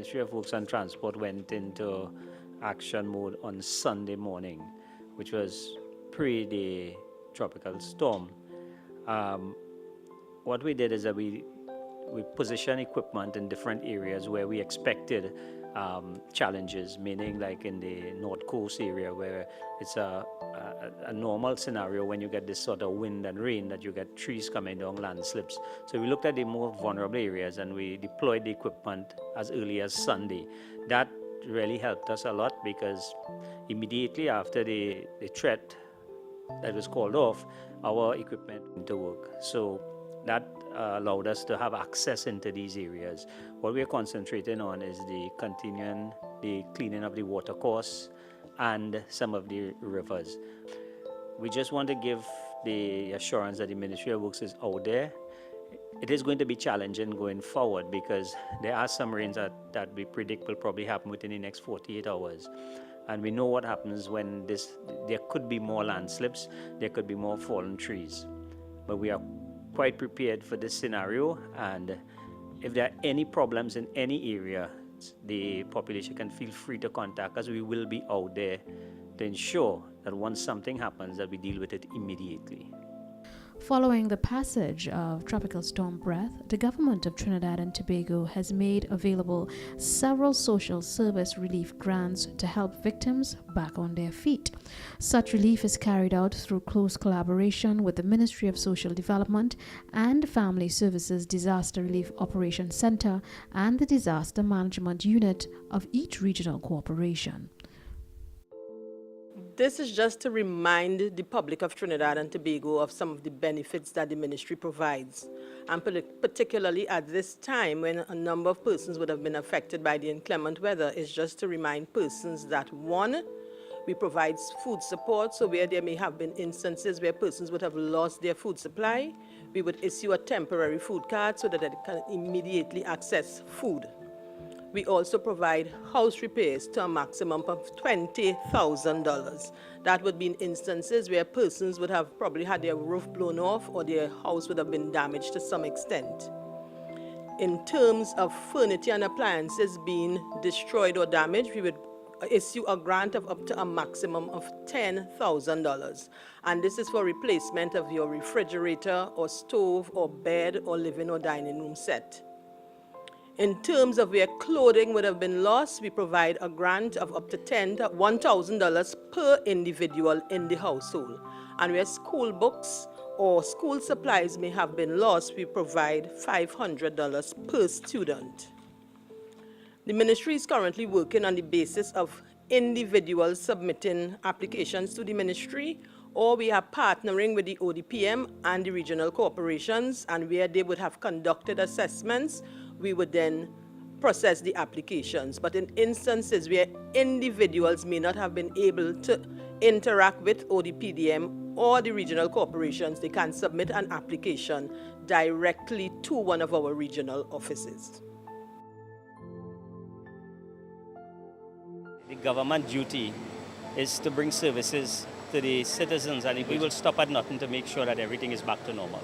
Ministry of Works and Transport went into action mode on Sunday morning, which was pre the tropical storm. What we did is that we positioned equipment in different areas where we expected challenges, meaning like in the North Coast area where it's a normal scenario when you get this sort of wind and rain that you get trees coming down, landslips. So we looked at the more vulnerable areas and we deployed the equipment as early as Sunday. That really helped us a lot because immediately after the threat that was called off, our equipment went to work. So that allowed us to have access into these areas. What we're concentrating on is the cleaning of the watercourse and some of the rivers. We just want to give the assurance that the Ministry of Works is out there. It is going to be challenging going forward because there are some rains that we predict will probably happen within the next 48 hours. And we know what happens when there could be more landslips, there could be more fallen trees. But we are quite prepared for this scenario, and if there are any problems in any area, the population can feel free to contact us. We will be out there to ensure that once something happens that we deal with it immediately. Following the passage of Tropical Storm Bret, the government of Trinidad and Tobago has made available several social service relief grants to help victims back on their feet. Such relief is carried out through close collaboration with the Ministry of Social Development and Family Services Disaster Relief Operations Center and the Disaster Management Unit of each regional corporation. This is just to remind the public of Trinidad and Tobago of some of the benefits that the ministry provides, and particularly at this time when a number of persons would have been affected by the inclement weather. Is just to remind persons that, one, we provide food support, so where there may have been instances where persons would have lost their food supply, we would issue a temporary food card so that they can immediately access food. We also provide house repairs to a maximum of $20,000. That would be in instances where persons would have probably had their roof blown off or their house would have been damaged to some extent. In terms of furniture and appliances being destroyed or damaged, we would issue a grant of up to a maximum of $10,000. And this is for replacement of your refrigerator or stove or bed or living or dining room set. In terms of where clothing would have been lost, we provide a grant of up to $1,000 per individual in the household. And where school books or school supplies may have been lost, we provide $500 per student. The ministry is currently working on the basis of individuals submitting applications to the ministry, or we are partnering with the ODPM and the regional corporations, and where they would have conducted assessments, we would then process the applications. But in instances where individuals may not have been able to interact with ODPDM or the regional corporations, they can submit an application directly to one of our regional offices. The government duty is to bring services to the citizens, and we will stop at nothing to make sure that everything is back to normal.